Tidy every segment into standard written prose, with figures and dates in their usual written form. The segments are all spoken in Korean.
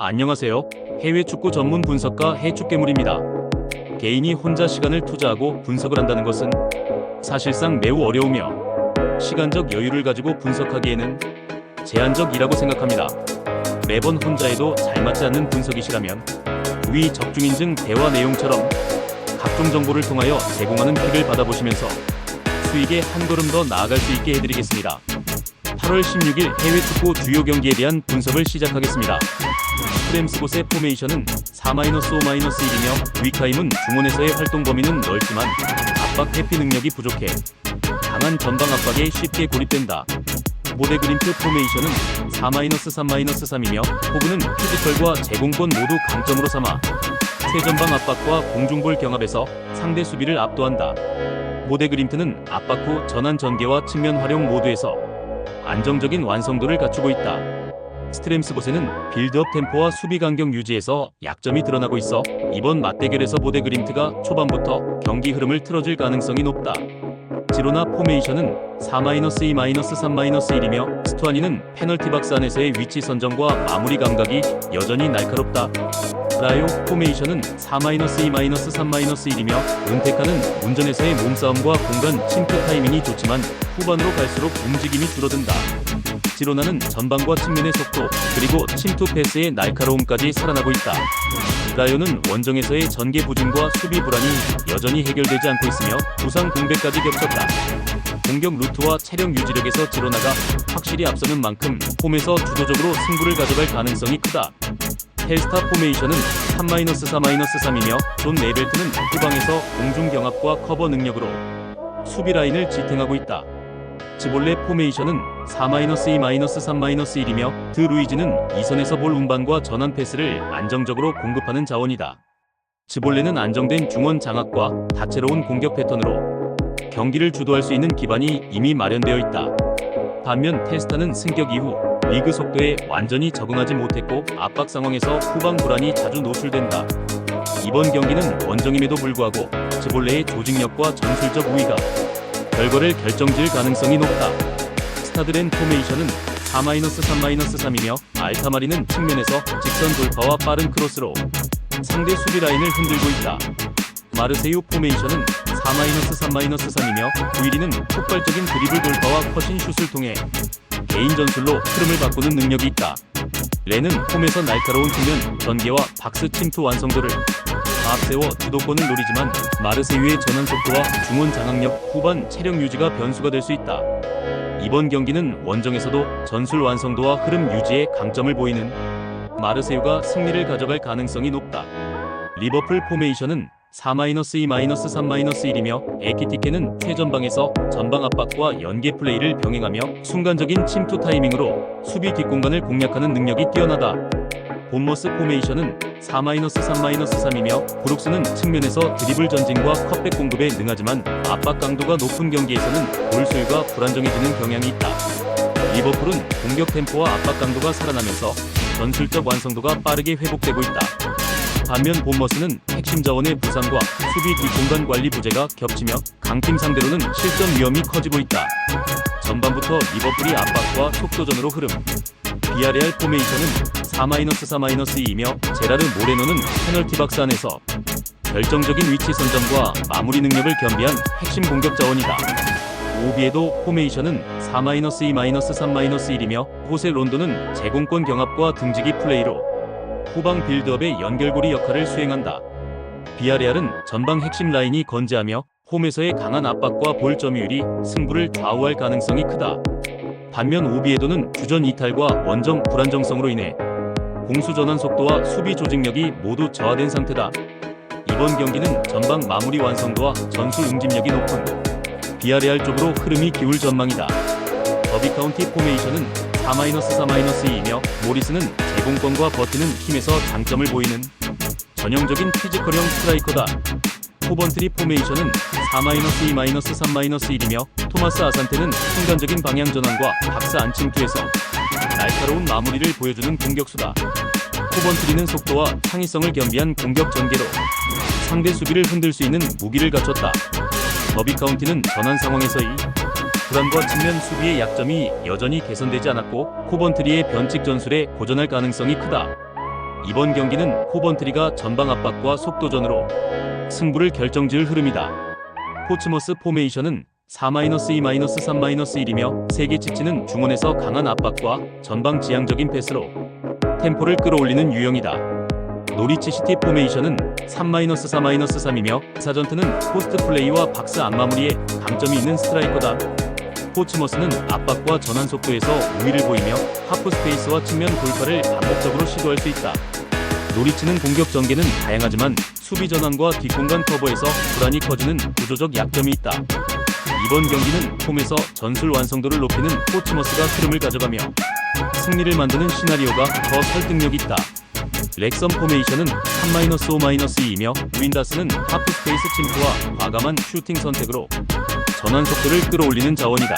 안녕하세요. 해외 축구 전문 분석가 해축괴물입니다. 개인이 혼자 시간을 투자하고 분석을 한다는 것은 사실상 매우 어려우며 시간적 여유를 가지고 분석하기에는 제한적이라고 생각합니다. 매번 혼자 해도 잘 맞지 않는 분석이시라면 위 적중인증 대화 내용처럼 각종 정보를 통하여 제공하는 픽을 받아보시면서 수익에 한 걸음 더 나아갈 수 있게 해드리겠습니다. 8월 16일 해외 축구 주요 경기에 대한 분석을 시작하겠습니다. 스트램스곳의 포메이션은 4-5-1이며 위카임은 중원에서의 활동 범위는 넓지만 압박 회피 능력이 부족해 강한 전방 압박에 쉽게 고립된다. 보데그림트 포메이션은 4-3-3이며 포구는 피지컬과 제공권 모두 강점으로 삼아 최전방 압박과 공중볼 경합에서 상대 수비를 압도한다. 보데그림트는 압박 후 전환 전개와 측면 활용 모두에서 안정적인 완성도를 갖추고 있다. 스트램스곳에는 빌드업 템포와 수비 간격 유지에서 약점이 드러나고 있어 이번 맞대결에서 보데그림트가 초반부터 경기 흐름을 틀어줄 가능성이 높다. 지로나 포메이션은 4-2-3-1이며 스투아니는 페널티 박스 안에서의 위치 선정과 마무리 감각이 여전히 날카롭다. 라요 포메이션은 4-2-3-1이며 은테카는 운전에서의 몸싸움과 공간 침투 타이밍이 좋지만 후반으로 갈수록 움직임이 줄어든다. 지로나는 전방과 측면의 속도 그리고 침투 패스의 날카로움까지 살아나고 있다. 라요는 원정에서의 전개 부진과 수비 불안이 여전히 해결되지 않고 있으며 부상 공백까지 겹쳤다. 공격 루트와 체력 유지력에서 지로나가 확실히 앞서는 만큼 홈에서 주도적으로 승부를 가져갈 가능성이 크다. 헬스타 포메이션은 3-4-3이며 존 네벨트는 후방에서 공중 경합과 커버 능력으로 수비 라인을 지탱하고 있다. 지볼레 포메이션은 4-2-3-1이며 드 루이지는 이선에서 볼 운반과 전환 패스를 안정적으로 공급하는 자원이다. 지볼레는 안정된 중원 장악과 다채로운 공격 패턴으로 경기를 주도할 수 있는 기반이 이미 마련되어 있다. 반면 테스타는 승격 이후 리그 속도에 완전히 적응하지 못했고 압박 상황에서 후방 불안이 자주 노출된다. 이번 경기는 원정임에도 불구하고 지볼레의 조직력과 전술적 우위가 결과를 결정지을 가능성이 높다. 스타드렌 포메이션은 4-3-3이며 알타마리는 측면에서 직선 돌파와 빠른 크로스로 상대 수비 라인을 흔들고 있다. 마르세유 포메이션은 4-3-3이며 구이리는 폭발적인 드리블 돌파와 커신 슛을 통해 개인 전술로 흐름을 바꾸는 능력이 있다. 레는 홈에서 날카로운 측면 전개와 박스 침투 완성도를 앞세워 주도권을 노리지만 마르세유의 전환 속도와 중원 장악력, 후반 체력 유지가 변수가 될 수 있다. 이번 경기는 원정에서도 전술 완성도와 흐름 유지에 강점을 보이는 마르세유가 승리를 가져갈 가능성이 높다. 리버풀 포메이션은 4-2-3-1이며 에키티케는 최전방에서 전방 압박과 연계 플레이를 병행하며 순간적인 침투 타이밍으로 수비 뒷공간을 공략하는 능력이 뛰어나다. 본머스 포메이션은 4-3-3이며 브룩스는 측면에서 드리블 전진과 컷백 공급에 능하지만 압박 강도가 높은 경기에서는 볼 소유가 불안정해지는 경향이 있다. 리버풀은 공격 템포와 압박 강도가 살아나면서 전술적 완성도가 빠르게 회복되고 있다. 반면 본머스는 핵심 자원의 부상과 수비 뒷공간 관리 부재가 겹치며 강팀 상대로는 실점 위험이 커지고 있다. 전반부터 리버풀이 압박과 속도전으로 흐름. 비아레알 포메이션은 4-3-2이며 제라르 모레노는 페널티 박스 안에서 결정적인 위치 선점과 마무리 능력을 겸비한 핵심 공격 자원이다. 오비에도 포메이션은 4-3-1이며 호세 론도는 제공권 경합과 등지기 플레이로 후방 빌드업의 연결고리 역할을 수행한다. 비아레알은 전방 핵심 라인이 건재하며 홈에서의 강한 압박과 볼 점유율이 승부를 좌우할 가능성이 크다. 반면 오비에도는 주전 이탈과 원정 불안정성으로 인해 공수 전환 속도와 수비 조직력이 모두 저하된 상태다. 이번 경기는 전방 마무리 완성도와 전술 응집력이 높은 비아레알 쪽으로 흐름이 기울 전망이다. 더비 카운티 포메이션은 4-3-2이며 모리스는 제공권과 버티는 힘에서 장점을 보이는 전형적인 피지컬형 스트라이커다. 코번트리 포메이션은 4-3-이며 토마스 아산테는 순간적인 방향 전환과 박스 안침투에서 날카로운 마무리를 보여주는 공격수다. 코번트리는 속도와 창의성을 겸비한 공격 전개로 상대 수비를 흔들 수 있는 무기를 갖췄다. 더비 카운티는 전환 상황에서의 불안과 측면 수비의 약점이 여전히 개선되지 않았고 코번트리의 변칙 전술에 고전할 가능성이 크다. 이번 경기는 코번트리가 전방 압박과 속도전으로 승부를 결정지을 흐름이다. 포츠머스 포메이션은 4-2-3-1이며 세게 지치는 중원에서 강한 압박과 전방 지향적인 패스로 템포를 끌어올리는 유형이다. 노리치 시티 포메이션은 3-4-3이며 사전트는 포스트 플레이와 박스 안 마무리에 강점이 있는 스트라이커다. 포츠머스는 압박과 전환 속도에서 우위를 보이며 하프 스페이스와 측면 돌파를 반복적으로 시도할 수 있다. 노리치는 공격 전개는 다양하지만 수비 전환과 뒷공간 커버에서 불안이 커지는 구조적 약점이 있다. 이번 경기는 홈에서 전술 완성도를 높이는 포츠머스가 흐름을 가져가며 승리를 만드는 시나리오가 더 설득력 있다. 렉섬 포메이션은 3-5-2이며 윈다스는 하프 스페이스 침투와 과감한 슈팅 선택으로 전환 속도를 끌어올리는 자원이다.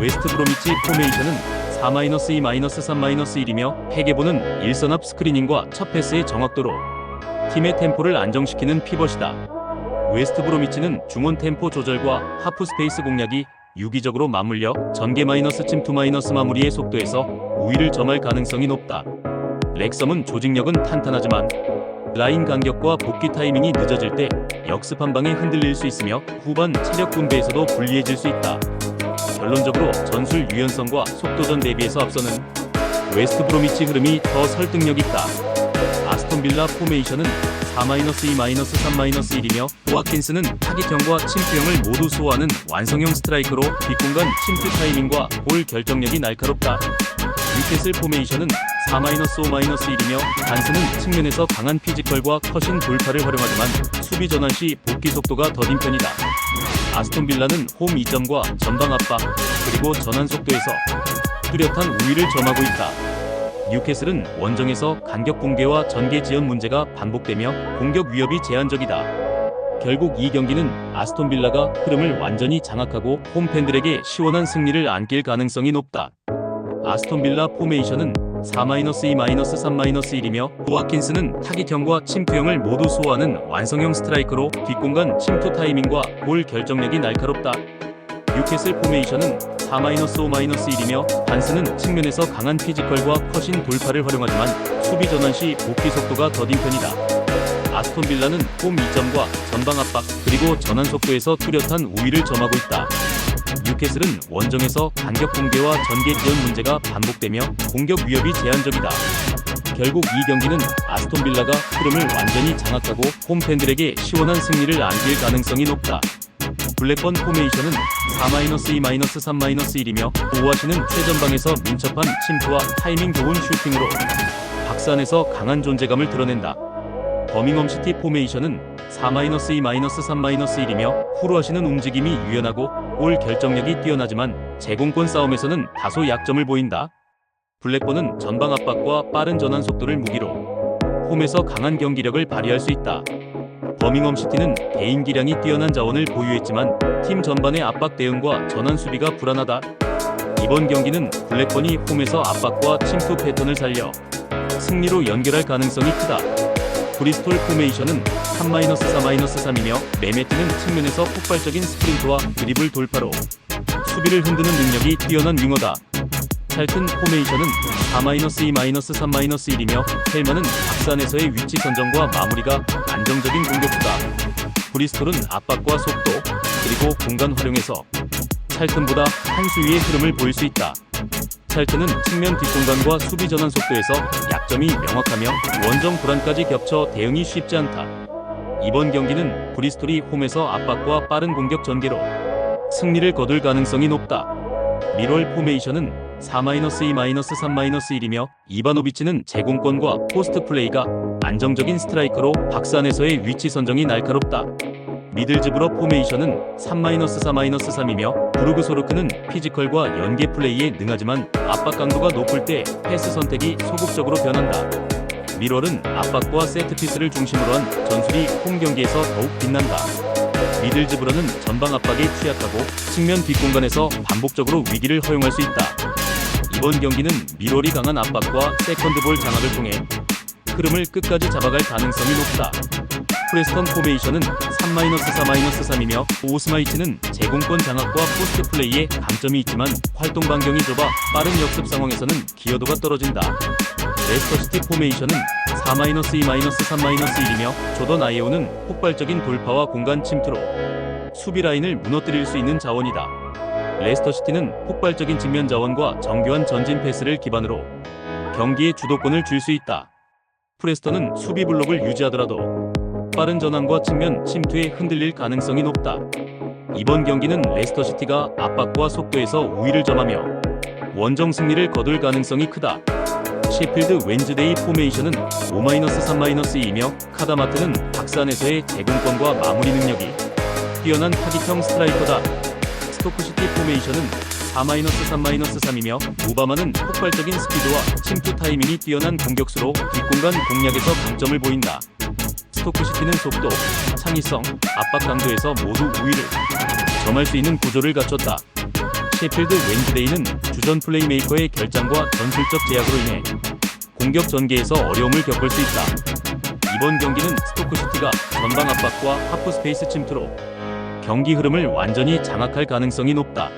웨스트 브로미치 포메이션은 4-2-3-1이며 해계보는 일선 앞 스크리닝과 첫 패스의 정확도로 팀의 템포를 안정시키는 피벗이다. 웨스트 브로미치는 중원 템포 조절과 하프 스페이스 공략이 유기적으로 맞물려 전개 침투 마무리의 속도에서 우위를 점할 가능성이 높다. 렉섬은 조직력은 탄탄하지만 라인 간격과 복귀 타이밍이 늦어질 때 역습 한 방에 흔들릴 수 있으며 후반 체력 분배에서도 불리해질 수 있다. 결론적으로 전술 유연성과 속도전 대비해서 앞서는 웨스트 브로미치 흐름이 더 설득력 있다. 아스톤 빌라 포메이션은 4-2-3-1이며 호아킨스는 타깃형과 침투형을 모두 소화하는 완성형 스트라이커로 뒷공간 침투 타이밍과 볼 결정력이 날카롭다. 뉴캐슬 포메이션은 4-5-1이며 반스는 측면에서 강한 피지컬과 커신 돌파를 활용하지만 수비 전환 시 복귀 속도가 더딘 편이다. 아스톤 빌라는 홈 2점과 전방 압박 그리고 전환 속도에서 뚜렷한 우위를 점하고 있다. 뉴캐슬은 원정에서 간격 붕괴와 전개 지연 문제가 반복되며 공격 위협이 제한적이다. 결국 이 경기는 아스톤 빌라가 흐름을 완전히 장악하고 홈팬들에게 시원한 승리를 안길 가능성이 높다. 아스톤 빌라 포메이션은 4-2-3-1이며 호아킨스는 타깃형과 침투형을 모두 소화하는 완성형 스트라이커로 뒷공간 침투 타이밍과 볼 결정력이 날카롭다. 뉴캐슬 포메이션은 4-5-이며 반스는 측면에서 강한 피지컬과 커신 돌파를 활용하지만 수비 전환 시 복귀 속도가 더딘 편이다. 아스톤 빌라는 홈 2점과 전방 압박 그리고 전환 속도에서 뚜렷한 우위를 점하고 있다. 뉴캐슬은 원정에서 간격 붕괴와 전개 지연 문제가 반복되며 공격 위협이 제한적이다. 결국 이 경기는 아스톤 빌라가 흐름을 완전히 장악하고 홈팬들에게 시원한 승리를 안길 가능성이 높다. 블랙번 포메이션은 4-2-3-1이며 오아시는 최전방에서 민첩한 침투와 타이밍 좋은 슈팅으로 박스 안에서 강한 존재감을 드러낸다. 버밍엄 시티 포메이션은 4-2-3-1이며 후루하시는 움직임이 유연하고 볼 결정력이 뛰어나지만 제공권 싸움에서는 다소 약점을 보인다. 블랙번은 전방 압박과 빠른 전환 속도를 무기로 홈에서 강한 경기력을 발휘할 수 있다. 버밍엄 시티는 개인 기량이 뛰어난 자원을 보유했지만 팀 전반의 압박 대응과 전환 수비가 불안하다. 이번 경기는 블랙번이 홈에서 압박과 침투 패턴을 살려 승리로 연결할 가능성이 크다. 브리스톨 포메이션은 3-3이며 메메티는 측면에서 폭발적인 스프린트와 드리블 돌파로 수비를 흔드는 능력이 뛰어난 윙어다. 찰튼 포메이션은 4-2-3-1이며 헬만은 박스 안에서의 위치 선정과 마무리가 안정적인 공격수다. 브리스톨은 압박과 속도 그리고 공간 활용에서 찰튼보다 한 수 위의 흐름을 보일 수 있다. 찰튼은 측면 뒷공간과 수비 전환 속도에서 약점이 명확하며 원정 불안까지 겹쳐 대응이 쉽지 않다. 이번 경기는 브리스톨이 홈에서 압박과 빠른 공격 전개로 승리를 거둘 가능성이 높다. 미롤 포메이션은 4-3-1이며 이바노비치는 제공권과 포스트 플레이가 안정적인 스트라이커로 박스 안에서의 위치 선정이 날카롭다. 미들즈브러 포메이션은 3-3이며 브루그소르크는 피지컬과 연계 플레이에 능하지만 압박 강도가 높을 때 패스 선택이 소극적으로 변한다. 미럴은 압박과 세트피스를 중심으로 한 전술이 홈 경기에서 더욱 빛난다. 미들즈브러는 전방 압박에 취약하고 측면 뒷공간에서 반복적으로 위기를 허용할 수 있다. 이번 경기는 미럴이 강한 압박과 세컨드볼 장악을 통해 흐름을 끝까지 잡아갈 가능성이 높다. 프레스턴 포메이션은 3-3이며 오스마이치는 제공권 장악과 포스트 플레이에 강점이 있지만 활동 반경이 좁아 빠른 역습 상황에서는 기여도가 떨어진다. 레스터시티 포메이션은 4-2-3-1이며 조던 아이오는 폭발적인 돌파와 공간 침투로 수비 라인을 무너뜨릴 수 있는 자원이다. 레스터시티는 폭발적인 측면 자원과 정교한 전진 패스를 기반으로 경기의 주도권을 줄 수 있다. 프레스턴은 수비 블록을 유지하더라도 빠른 전환과 측면 침투에 흔들릴 가능성이 높다. 이번 경기는 레스터시티가 압박과 속도에서 우위를 점하며 원정 승리를 거둘 가능성이 크다. 셰필드 웬즈데이 포메이션은 5-3-2이며 카다마트는 박스안에서의 제공권과 마무리 능력이 뛰어난 타깃형 스트라이커다. 스토크시티 포메이션은 4-3-3이며 오바마는 폭발적인 스피드와 침투 타이밍이 뛰어난 공격수로 뒷공간 공략에서 강점을 보인다. 스토크시티는 속도, 창의성, 압박 강도에서 모두 우위를 점할 수 있는 구조를 갖췄다. 셰필드 웬즈데이는 주전 플레이메이커의 결장과 전술적 제약으로 인해 공격 전개에서 어려움을 겪을 수 있다. 이번 경기는 스토크시티가 전방 압박과 하프 스페이스 침투로 경기 흐름을 완전히 장악할 가능성이 높다.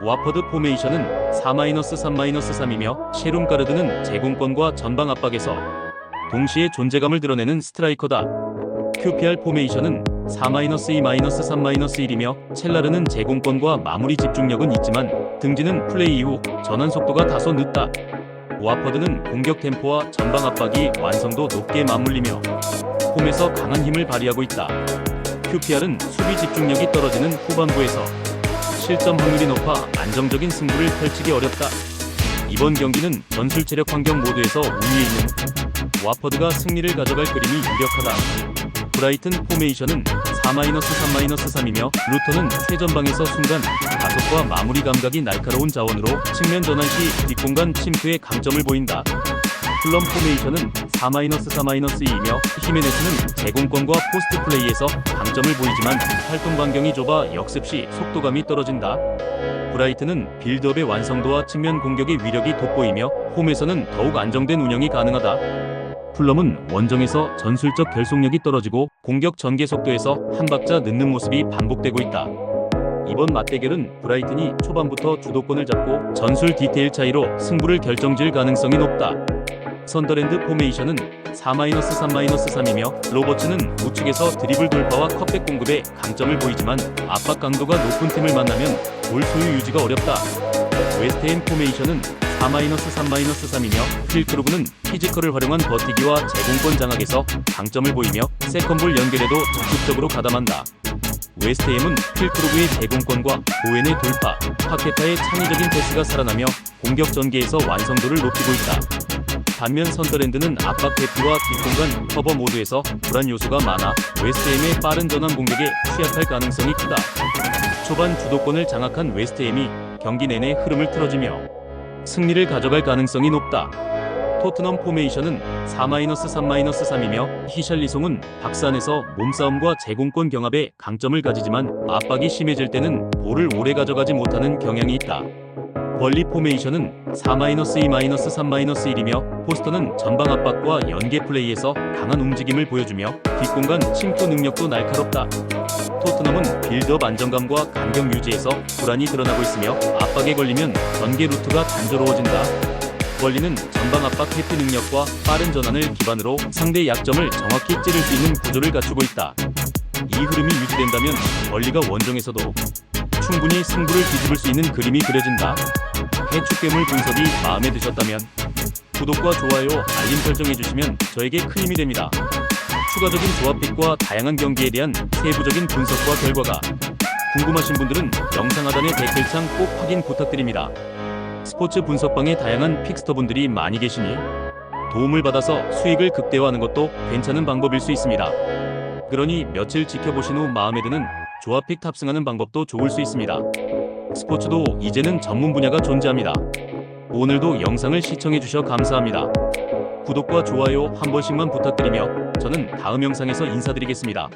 와퍼드 포메이션은 4-3-3이며 셰룸가르드는 제공권과 전방 압박에서 동시에 존재감을 드러내는 스트라이커다. QPR 포메이션은 4-2-3-1이며 첼라르는 제공권과 마무리 집중력은 있지만 등지는 플레이 이후 전환 속도가 다소 늦다. 와퍼드는 공격 템포와 전방 압박이 완성도 높게 맞물리며 홈에서 강한 힘을 발휘하고 있다. QPR은 수비 집중력이 떨어지는 후반부에서 실점 확률이 높아 안정적인 승부를 펼치기 어렵다. 이번 경기는 전술 체력 환경 모두에서 우위에 있는 와퍼드가 승리를 가져갈 그림이 유력하다. 브라이튼 포메이션은 4-3-3이며 루터는 최전방에서 순간 가속과 마무리 감각이 날카로운 자원으로 측면 전환 시 뒷공간 침투에 강점을 보인다. 플럼 포메이션은 4-3-2이며 히메네스는 제공권과 포스트 플레이에서 강점을 보이지만 활동 반경이 좁아 역습 시 속도감이 떨어진다. 브라이튼은 빌드업의 완성도와 측면 공격의 위력이 돋보이며 홈에서는 더욱 안정된 운영이 가능하다. 풀럼은 원정에서 전술적 결속력이 떨어지고 공격 전개 속도에서 한 박자 늦는 모습이 반복되고 있다. 이번 맞대결은 브라이튼이 초반부터 주도권을 잡고 전술 디테일 차이로 승부를 결정질 가능성이 높다. 선더랜드 포메이션은 4-3-이며 로버츠는 우측에서 드리블 돌파와 컵백 공급에 강점을 보이지만 압박 강도가 높은 팀을 만나면 볼 소유 유지가 어렵다. 웨스트햄 포메이션은 4-3-이며 필크루브는 피지컬을 활용한 버티기와 제공권 장악에서 강점을 보이며 세컨볼 연결에도 적극적으로 가담한다. 웨스트햄은 필크루브의 제공권과 보웬의 돌파, 파케타의 창의적인 패스가 살아나며 공격 전개에서 완성도를 높이고 있다. 반면 선더랜드는 압박 대피와 뒷공간 커버 모드에서 불안 요소가 많아 웨스트햄의 빠른 전환 공격에 취약할 가능성이 크다. 초반 주도권을 장악한 웨스트햄이 경기 내내 흐름을 틀어주며 승리를 가져갈 가능성이 높다. 토트넘 포메이션은 4-3-3이며 히샬리송은 박스 안에서 몸싸움과 제공권 경합에 강점을 가지지만 압박이 심해질 때는 볼을 오래 가져가지 못하는 경향이 있다. 벌리 포메이션은 4-2-3-1이며 포스터는 전방 압박과 연계 플레이에서 강한 움직임을 보여주며 뒷공간 침투 능력도 날카롭다. 토트넘은 빌드업 안정감과 간격 유지에서 불안이 드러나고 있으며 압박에 걸리면 전개 루트가 단조로워진다. 벌리는 전방 압박 회피 능력과 빠른 전환을 기반으로 상대 약점을 정확히 찌를 수 있는 구조를 갖추고 있다. 이 흐름이 유지된다면 벌리가 원정에서도 충분히 승부를 뒤집을 수 있는 그림이 그려진다. 해축괴물 분석이 마음에 드셨다면 구독과 좋아요, 알림 설정해주시면 저에게 큰 힘이 됩니다. 추가적인 조합픽과 다양한 경기에 대한 세부적인 분석과 결과가 궁금하신 분들은 영상 하단의 댓글창 꼭 확인 부탁드립니다. 스포츠 분석방에 다양한 픽스터분들이 많이 계시니 도움을 받아서 수익을 극대화하는 것도 괜찮은 방법일 수 있습니다. 그러니 며칠 지켜보신 후 마음에 드는 조합픽 탑승하는 방법도 좋을 수 있습니다. 스포츠도 이제는 전문 분야가 존재합니다. 오늘도 영상을 시청해주셔 감사합니다. 구독과 좋아요 한 번씩만 부탁드리며 저는 다음 영상에서 인사드리겠습니다.